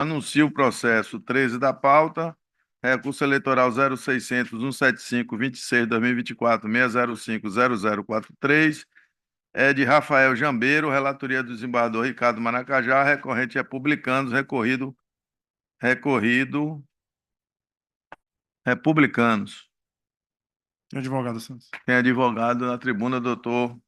Anuncio o processo 13 da pauta, recurso eleitoral 0600-175-26-2024-605-0043, é de Rafael Jambeiro, relatoria do desembargador Ricardo Maracajá, recorrente republicanos, recorrido republicanos. Advogado Santos. Tem advogado na tribuna, doutor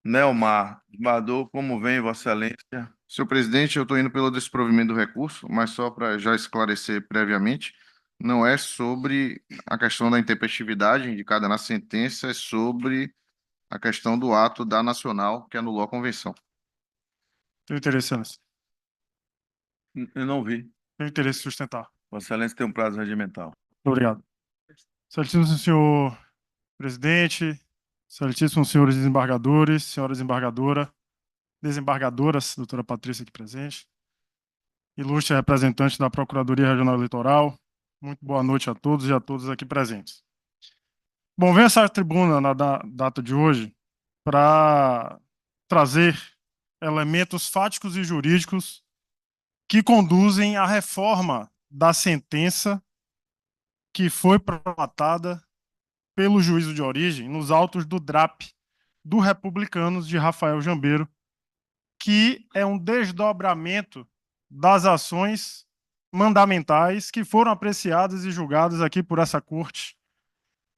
Nelmar. Desembargador, como vem, Vossa Excelência? Senhor presidente, eu estou indo pelo desprovimento do recurso, mas só para já esclarecer previamente, não é sobre a questão da intempestividade indicada na sentença, é sobre a questão do ato da Nacional que anulou a convenção. Tem interesse, Excelência. Eu não vi. Tem interesse em sustentar. Vossa Excelência tem um prazo regimental. Obrigado. Excelentíssimo senhor presidente, excelentíssimos senhores desembargadores, senhora desembargadoras, doutora Patrícia aqui presente, ilustre representante da Procuradoria Regional Eleitoral, muito boa noite a todos e a todas aqui presentes. Bom, venho a essa tribuna na data de hoje para trazer elementos fáticos e jurídicos que conduzem à reforma da sentença que foi prolatada pelo juízo de origem nos autos do DRAP do Republicanos de Rafael Jambeiro, que é um desdobramento das ações mandamentais que foram apreciadas e julgadas aqui por essa corte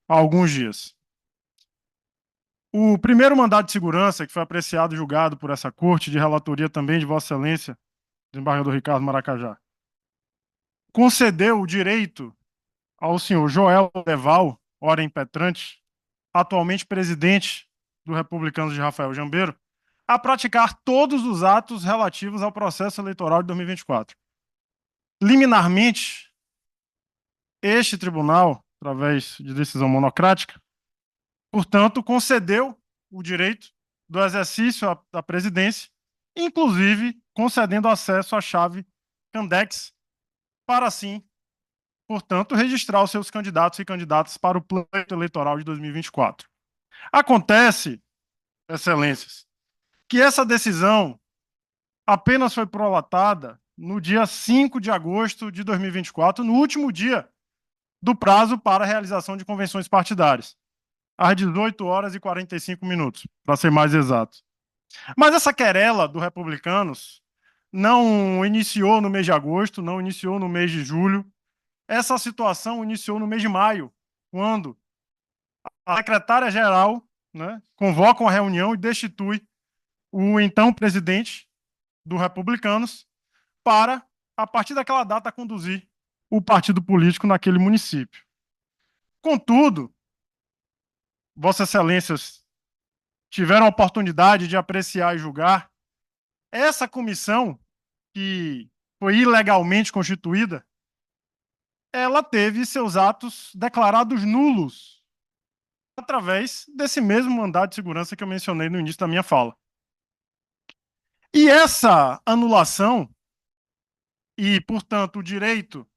há alguns dias. O primeiro mandado de segurança, que foi apreciado e julgado por essa corte, de relatoria também de Vossa Excelência, desembargador Ricardo Maracajá, concedeu o direito ao senhor Joel Leval, ora impetrante, atualmente presidente do Republicanos de Rafael Jambeiro, a praticar todos os atos relativos ao processo eleitoral de 2024. Liminarmente, este tribunal, através de decisão monocrática, portanto, concedeu o direito do exercício da presidência, inclusive concedendo acesso à chave Candex, para assim, portanto, registrar os seus candidatos e candidatas para o pleito eleitoral de 2024. Acontece, excelências, que essa decisão apenas foi prolatada no dia 5 de agosto de 2024, no último dia do prazo para a realização de convenções partidárias, às 18 horas e 45 minutos, para ser mais exato. Mas essa querela do Republicanos não iniciou no mês de agosto, não iniciou no mês de julho. Essa situação iniciou no mês de maio, quando a secretária-geral, né, convoca uma reunião e destitui o então presidente do Republicanos para, a partir daquela data, conduzir o partido político naquele município. Contudo, Vossas Excelências tiveram a oportunidade de apreciar e julgar essa comissão, que foi ilegalmente constituída, ela teve seus atos declarados nulos através desse mesmo mandado de segurança que eu mencionei no início da minha fala. E essa anulação e, portanto, o direito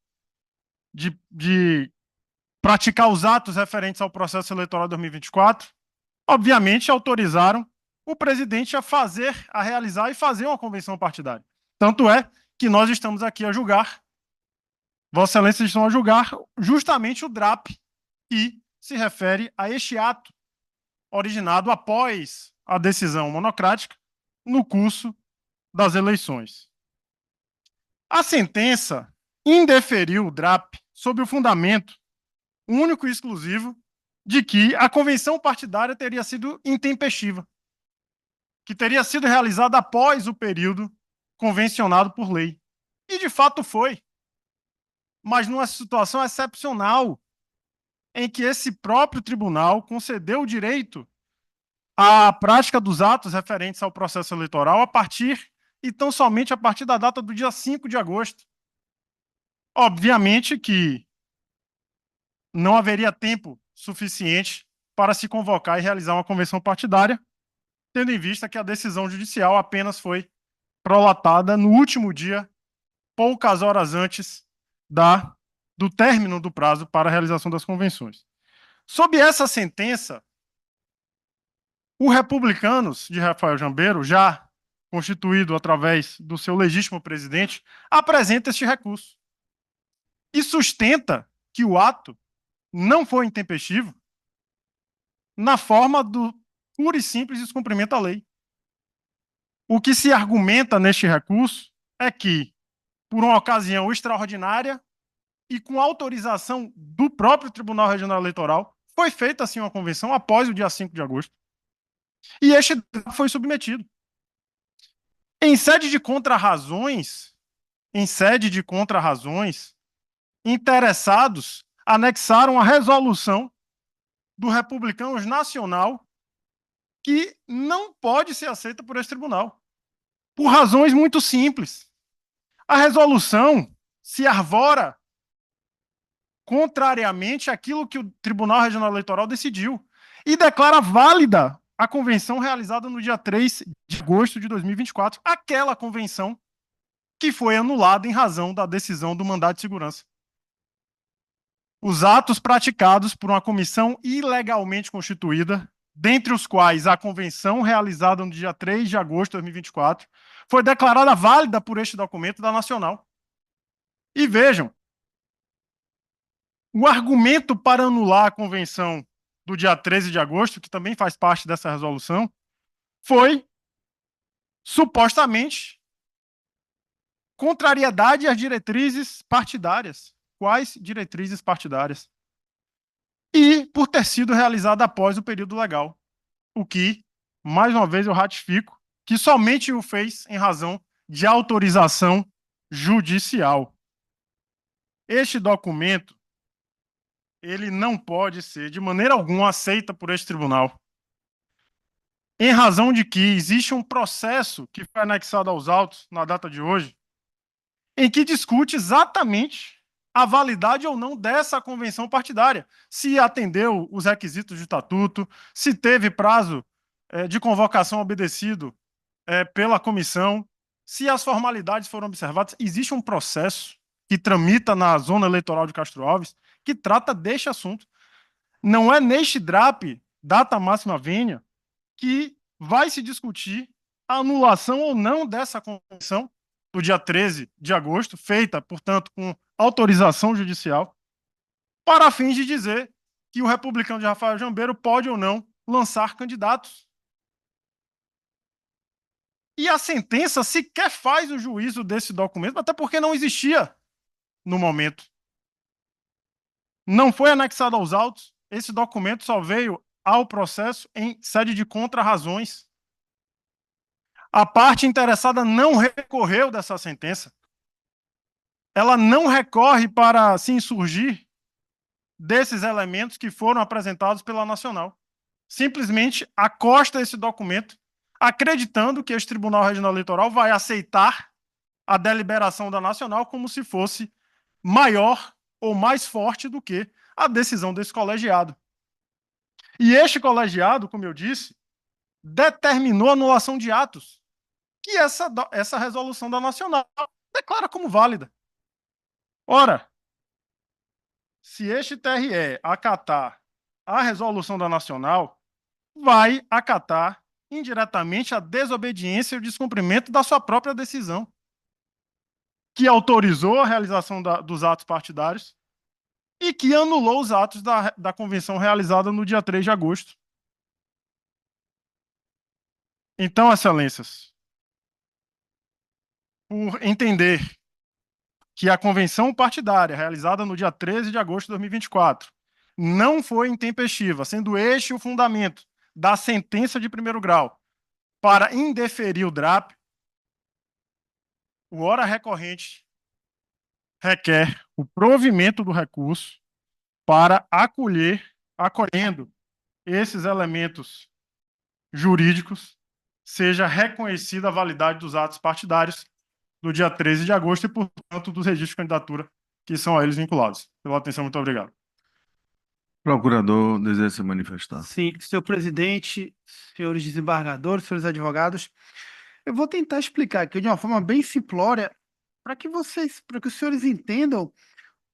de praticar os atos referentes ao processo eleitoral de 2024, obviamente autorizaram o presidente a realizar e fazer uma convenção partidária. Tanto é que nós estamos aqui a julgar, Vossa Excelência estão a julgar justamente o DRAP, que se refere a este ato originado após a decisão monocrática no curso das eleições. A sentença indeferiu o DRAP sob o fundamento único e exclusivo de que a convenção partidária teria sido intempestiva, que teria sido realizada após o período convencionado por lei. E, de fato, foi. Mas numa situação excepcional, em que esse próprio tribunal concedeu o direito à prática dos atos referentes ao processo eleitoral a partir, e tão somente a partir da data do dia 5 de agosto. Obviamente que não haveria tempo suficiente para se convocar e realizar uma convenção partidária, tendo em vista que a decisão judicial apenas foi prolatada no último dia, poucas horas antes do término do prazo para a realização das convenções. Sob essa sentença, o Republicanos de Rafael Jambeiro, já constituído através do seu legítimo presidente, apresenta este recurso e sustenta que o ato não foi intempestivo na forma do puro e simples descumprimento da lei. O que se argumenta neste recurso é que, por uma ocasião extraordinária e com autorização do próprio Tribunal Regional Eleitoral, foi feita assim uma convenção após o dia 5 de agosto. E este foi submetido. Em sede de contrarrazões, interessados anexaram a resolução do Republicanos Nacional que não pode ser aceita por esse tribunal, por razões muito simples. A resolução se arvora contrariamente àquilo que o Tribunal Regional Eleitoral decidiu e declara válida a convenção realizada no dia 3 de agosto de 2024, aquela convenção que foi anulada em razão da decisão do mandado de segurança. Os atos praticados por uma comissão ilegalmente constituída, dentre os quais a convenção realizada no dia 3 de agosto de 2024, foi declarada válida por este documento da Nacional. E vejam, o argumento para anular a convenção do dia 13 de agosto, que também faz parte dessa resolução, foi, supostamente, contrariedade às diretrizes partidárias. Quais diretrizes partidárias? E por ter sido realizada após o período legal. O que, mais uma vez, eu ratifico, que somente o fez em razão de autorização judicial. Este documento, ele não pode ser, de maneira alguma, aceita por este tribunal, em razão de que existe um processo que foi anexado aos autos, na data de hoje, em que discute exatamente a validade ou não dessa convenção partidária, se atendeu os requisitos de estatuto, se teve prazo de convocação obedecido pela comissão, se as formalidades foram observadas. Existe um processo que tramita na zona eleitoral de Castro Alves que trata deste assunto. Não é neste DRAP, data máxima vênia, que vai se discutir a anulação ou não dessa convenção do dia 13 de agosto, feita, portanto, com autorização judicial, para fins de dizer que o republicano de Rafael Jambeiro pode ou não lançar candidatos. E a sentença sequer faz o juízo desse documento, até porque não existia no momento. Não foi anexado aos autos, esse documento só veio ao processo em sede de contrarrazões. A parte interessada não recorreu dessa sentença. Ela não recorre para se insurgir desses elementos que foram apresentados pela Nacional. Simplesmente acosta esse documento, acreditando que este Tribunal Regional Eleitoral vai aceitar a deliberação da Nacional como se fosse maior ou mais forte do que a decisão desse colegiado. E este colegiado, como eu disse, determinou a anulação de atos que essa resolução da Nacional declara como válida. Ora, se este TRE acatar a resolução da Nacional, vai acatar indiretamente a desobediência e o descumprimento da sua própria decisão, que autorizou a realização dos atos partidários e que anulou os atos da convenção realizada no dia 3 de agosto. Então, excelências, por entender que a convenção partidária realizada no dia 13 de agosto de 2024 não foi intempestiva, sendo este o fundamento da sentença de primeiro grau para indeferir o DRAP, o ora recorrente requer o provimento do recurso para acolhendo esses elementos jurídicos, seja reconhecida a validade dos atos partidários do dia 13 de agosto e, portanto, dos registros de candidatura que são a eles vinculados. Pela atenção, muito obrigado. Procurador deseja se manifestar. Sim, senhor presidente, senhores desembargadores, senhores advogados, eu vou tentar explicar aqui de uma forma bem simplória para que os senhores entendam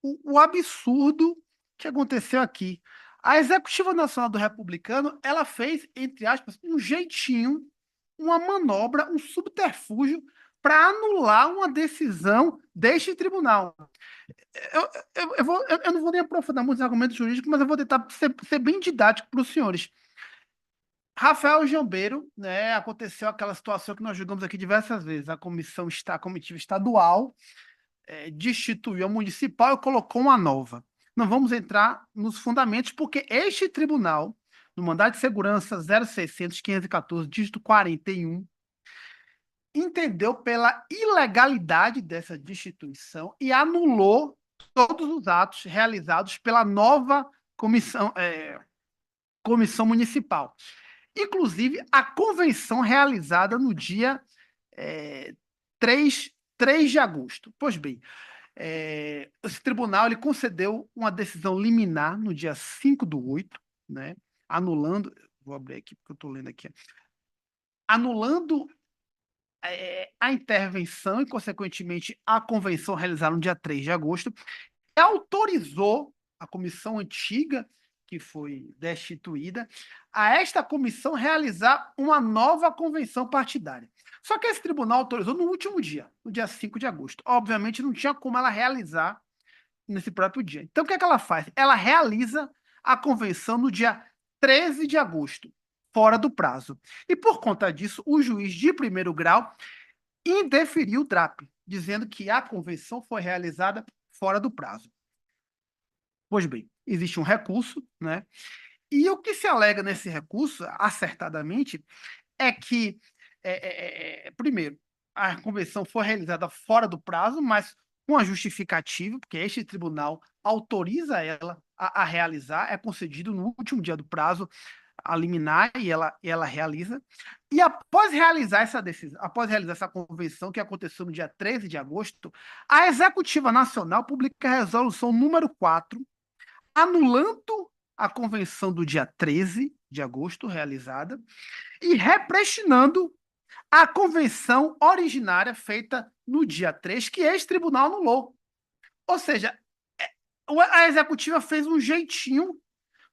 o absurdo que aconteceu aqui. A Executiva Nacional do Republicano, ela fez, entre aspas, um jeitinho uma manobra, um subterfúgio para anular uma decisão deste tribunal. Eu não vou nem aprofundar muitos argumentos jurídicos, mas eu vou tentar ser bem didático para os senhores. Rafael Jambeiro, né, aconteceu aquela situação que nós julgamos aqui diversas vezes. A comitiva estadual destituiu a municipal e colocou uma nova. Não vamos entrar nos fundamentos, porque este tribunal, no mandado de segurança 0600-514, dígito 41, entendeu pela ilegalidade dessa destituição e anulou todos os atos realizados pela nova comissão municipal. Inclusive, a convenção realizada no dia 3 de agosto. Pois bem, esse tribunal ele concedeu uma decisão liminar no dia 5/8, né, anulando, vou abrir aqui porque eu estou lendo aqui, anulando a intervenção e, consequentemente, a convenção realizada no dia 3 de agosto, e autorizou a comissão antiga, que foi destituída, a esta comissão realizar uma nova convenção partidária. Só que esse tribunal autorizou no último dia, no dia 5 de agosto. Obviamente, não tinha como ela realizar nesse próprio dia. Então, o que é que ela faz? Ela realiza a convenção no dia 13 de agosto, fora do prazo. E, por conta disso, o juiz de primeiro grau indeferiu o DRAP, dizendo que a convenção foi realizada fora do prazo. Pois bem, existe um recurso, né? E o que se alega nesse recurso, acertadamente, é que, primeiro, a convenção foi realizada fora do prazo, mas com a justificativa, porque este tribunal autoriza ela a realizar, é concedido no último dia do prazo a liminar e ela realiza. E após realizar essa decisão, após realizar essa convenção, que aconteceu no dia 13 de agosto, a Executiva Nacional publica a resolução número 4, anulando a convenção do dia 13 de agosto realizada e represtinando a convenção originária feita no dia 3, que este tribunal anulou. Ou seja, a executiva fez um jeitinho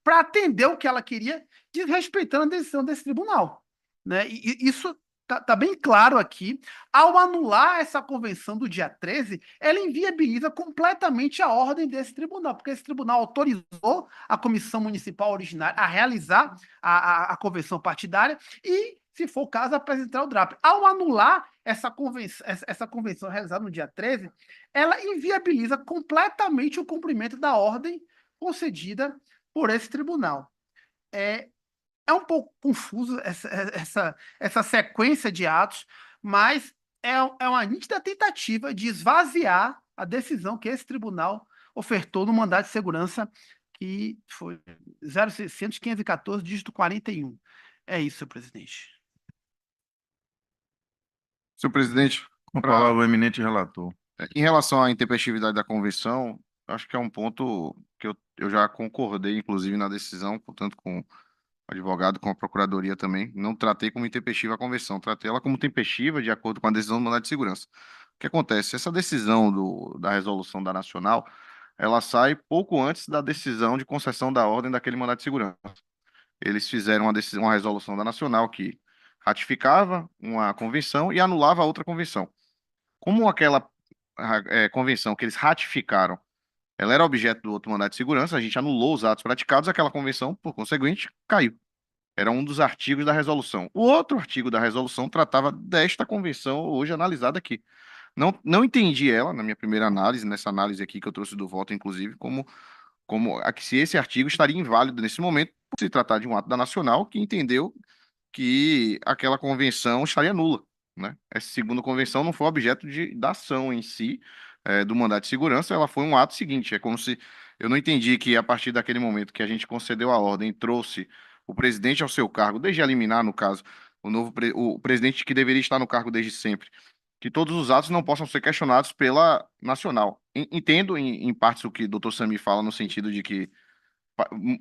para atender o que ela queria, desrespeitando a decisão desse tribunal, né? E isso tá bem claro aqui. Ao anular essa convenção do dia 13, ela inviabiliza completamente a ordem desse tribunal, porque esse tribunal autorizou a comissão municipal originária a realizar a convenção partidária e, se for o caso, apresentar o DRAP. Ao anular essa convenção realizada no dia 13, ela inviabiliza completamente o cumprimento da ordem concedida por esse tribunal. É um pouco confuso essa sequência de atos, mas é uma nítida tentativa de esvaziar a decisão que esse tribunal ofertou no mandado de segurança, que foi 0600-514, dígito 41. É isso, senhor presidente. Senhor presidente, Com a palavra o eminente relator. em relação à intempestividade da convenção, acho que é um ponto que eu já concordei, inclusive, na decisão, tanto com o advogado, com a procuradoria também. Não tratei como intempestiva a convenção, tratei ela como tempestiva de acordo com a decisão do mandado de segurança. O que acontece? Essa decisão da resolução da Nacional, ela sai pouco antes da decisão de concessão da ordem daquele mandado de segurança. Eles fizeram uma resolução da Nacional que ratificava uma convenção e anulava a outra convenção. Como aquela convenção que eles ratificaram, ela era objeto do outro mandado de segurança, a gente anulou os atos praticados, aquela convenção, por conseguinte, caiu. Era um dos artigos da resolução. O outro artigo da resolução tratava desta convenção hoje analisada aqui. Não entendi ela, na minha primeira análise, nessa análise aqui que eu trouxe do voto, inclusive, como se esse artigo estaria inválido nesse momento, por se tratar de um ato da Nacional que entendeu que aquela convenção estaria nula, né? Essa segunda convenção não foi objeto da ação em si, do mandado de segurança, ela foi um ato seguinte. É como se eu não entendi que a partir daquele momento que a gente concedeu a ordem, trouxe o presidente ao seu cargo, desde a liminar, no caso, o presidente que deveria estar no cargo desde sempre, que todos os atos não possam ser questionados pela Nacional. Entendo em partes o que o doutor Sami fala, no sentido de que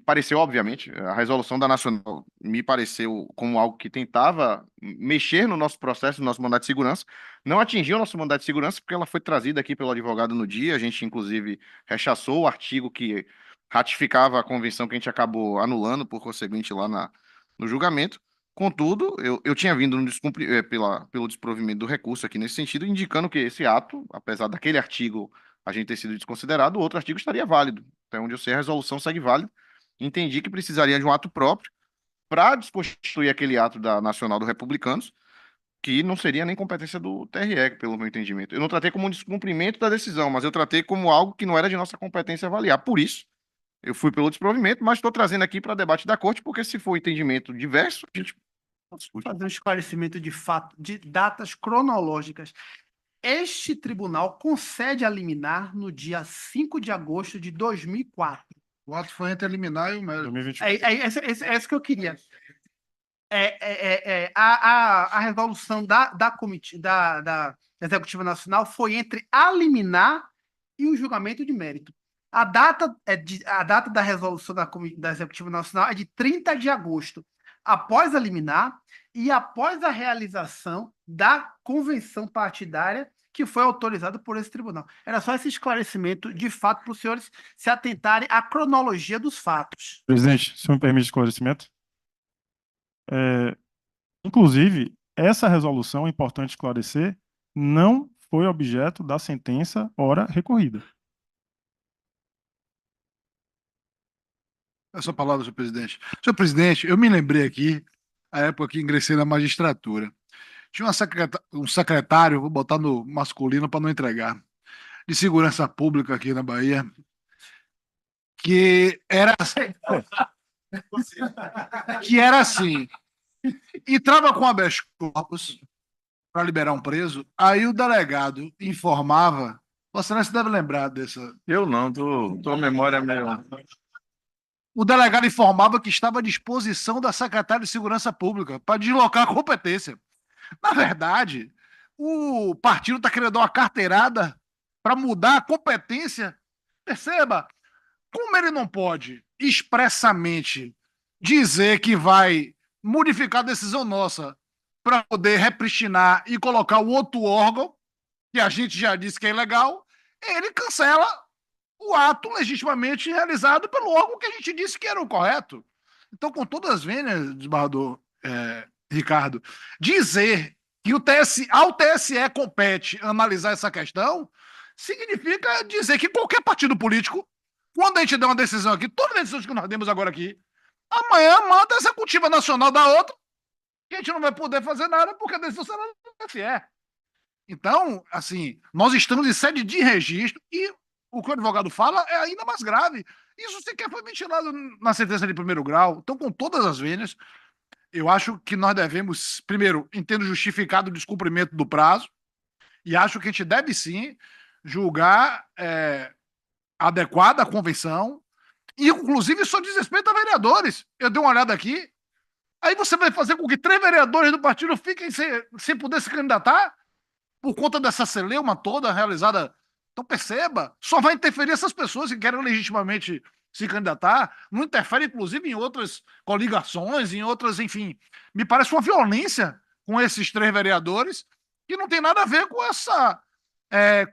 pareceu, obviamente, a resolução da Nacional me pareceu como algo que tentava mexer no nosso processo, no nosso mandato de segurança, não atingiu o nosso mandato de segurança, porque ela foi trazida aqui pelo advogado no dia, a gente, inclusive, rechaçou o artigo que ratificava a convenção que a gente acabou anulando, por conseguinte, lá no julgamento, Contudo, eu tinha vindo no pelo desprovimento do recurso aqui nesse sentido, indicando que esse ato, apesar daquele artigo a gente ter sido desconsiderado, o outro artigo estaria válido. Até onde eu sei, a resolução segue válida. Entendi que precisaria de um ato próprio para desconstituir aquele ato da Nacional do Republicanos, que não seria nem competência do TRE, pelo meu entendimento. Eu não tratei como um descumprimento da decisão, mas eu tratei como algo que não era de nossa competência avaliar. Por isso, eu fui pelo desprovimento, mas estou trazendo aqui para debate da corte, porque se for um entendimento diverso, a gente discute. Fazer um esclarecimento de fato, de datas cronológicas. Este tribunal concede a liminar no dia 5 de agosto de 2004. O ato foi entre a liminar e o mérito. 2021. É isso que eu queria. A resolução da Executiva Nacional foi entre a liminar e o julgamento de mérito. A data da resolução da Executiva Nacional é de 30 de agosto, após a liminar e após a realização da convenção partidária que foi autorizada por esse tribunal. Era só esse esclarecimento, de fato, para os senhores se atentarem à cronologia dos fatos. Presidente, se me permite esclarecimento. Inclusive, essa resolução, é importante esclarecer, não foi objeto da sentença ora recorrida. É a sua palavra, senhor presidente. Senhor presidente, eu me lembrei aqui, a época que ingressei na magistratura. Tinha um secretário, vou botar no masculino para não entregar, de segurança pública aqui na Bahia, que era assim, entrava com habeas corpus para liberar um preso, aí o delegado informava, Vossa Excelência deve lembrar dessa. Eu não, tua memória é meio. O delegado informava que estava à disposição da secretária de Segurança Pública para deslocar a competência. Na verdade, o partido está querendo dar uma carteirada para mudar a competência. Perceba, como ele não pode expressamente dizer que vai modificar a decisão nossa para poder repristinar e colocar o outro órgão, que a gente já disse que é ilegal, ele cancela o ato legitimamente realizado pelo órgão que a gente disse que era o correto. Então, com todas as vênias, desembargador Ricardo, dizer que ao TSE compete analisar essa questão significa dizer que qualquer partido político, quando a gente der uma decisão aqui, todas as decisões que nós demos agora aqui, amanhã manda a executiva nacional da outra, que a gente não vai poder fazer nada porque a decisão será do TSE. Então, assim, nós estamos em sede de registro e o que o advogado fala é ainda mais grave. Isso sequer foi ventilado na sentença de primeiro grau. Então, com todas as vênias, eu acho que nós devemos, primeiro, entendo justificado o descumprimento do prazo, e acho que a gente deve sim julgar adequada a convenção, e inclusive isso diz respeito a vereadores. Eu dei uma olhada aqui, aí você vai fazer com que 3 vereadores do partido fiquem sem poder se candidatar por conta dessa celeuma toda realizada. Então perceba, só vai interferir essas pessoas que querem legitimamente se candidatar, não interfere inclusive em outras coligações, em outras, enfim. Me parece uma violência com esses 3 vereadores que não tem nada a ver com essa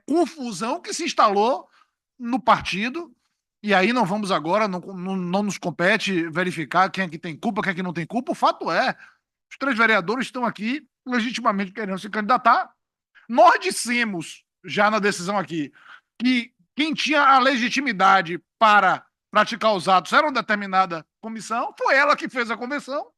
confusão que se instalou no partido. E aí não vamos agora, não nos compete verificar quem é que tem culpa, quem é que não tem culpa. O fato é, os 3 vereadores estão aqui legitimamente querendo se candidatar. Nós dissemos, já na decisão aqui, que quem tinha a legitimidade para praticar os atos era uma determinada comissão, foi ela que fez a convenção.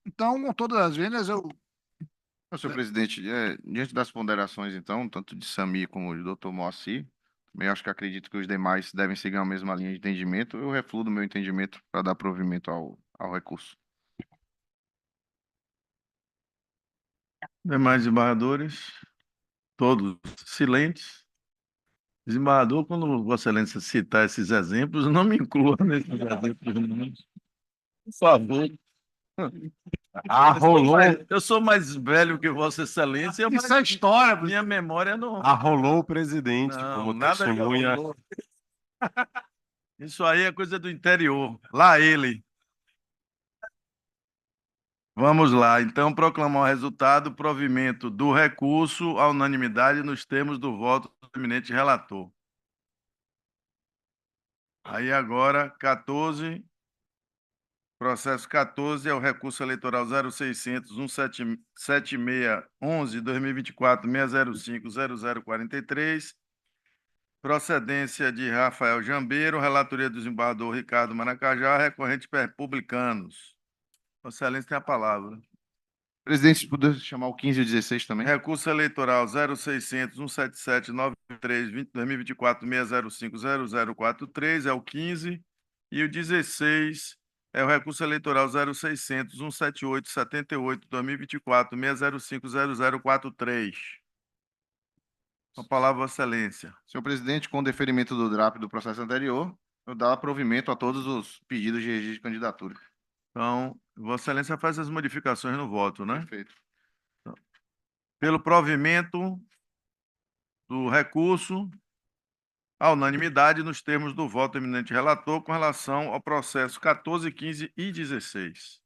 Então, com todas as vênias, Senhor presidente, diante das ponderações, então, tanto de Sami como do doutor Moacir, também acho que acredito que os demais devem seguir a mesma linha de entendimento. Eu refluo do meu entendimento para dar provimento ao recurso. Demais desembargadores, todos silentes. Desembargador, quando Vossa Excelência citar esses exemplos, não me inclua nesses exemplos, não. Por favor. Rolou, Eu sou mais velho que Vossa Excelência, mas isso é história. minha memória não. arrolou o presidente Não, como nada de testemunha. arrolou. Isso aí é coisa do interior. Lá ele. Vamos lá. Então, proclamar o resultado, provimento do recurso à unanimidade nos termos do voto do eminente relator. Aí agora, 14 Processo 14 é o recurso eleitoral 0600 17611 2024 605 0043. Procedência de Rafael Jambeiro, relatoria do desembargador Ricardo Maracajá, recorrente republicanos. Vossa Excelência tem a palavra. Presidente, se puder chamar o 15 e o 16 também. Recurso eleitoral 0600 17793 2024 605 0043 é o 15 e o 16 é o recurso eleitoral 0600 17878 2024 605 0043. Com a palavra, Vossa Excelência. Senhor presidente, com o deferimento do DRAP do processo anterior, eu dou provimento a todos os pedidos de registro de candidatura. Então, Vossa Excelência faz as modificações no voto, né? Perfeito. Pelo provimento do recurso, a unanimidade nos termos do voto do eminente relator com relação ao processo 14, 15 e 16.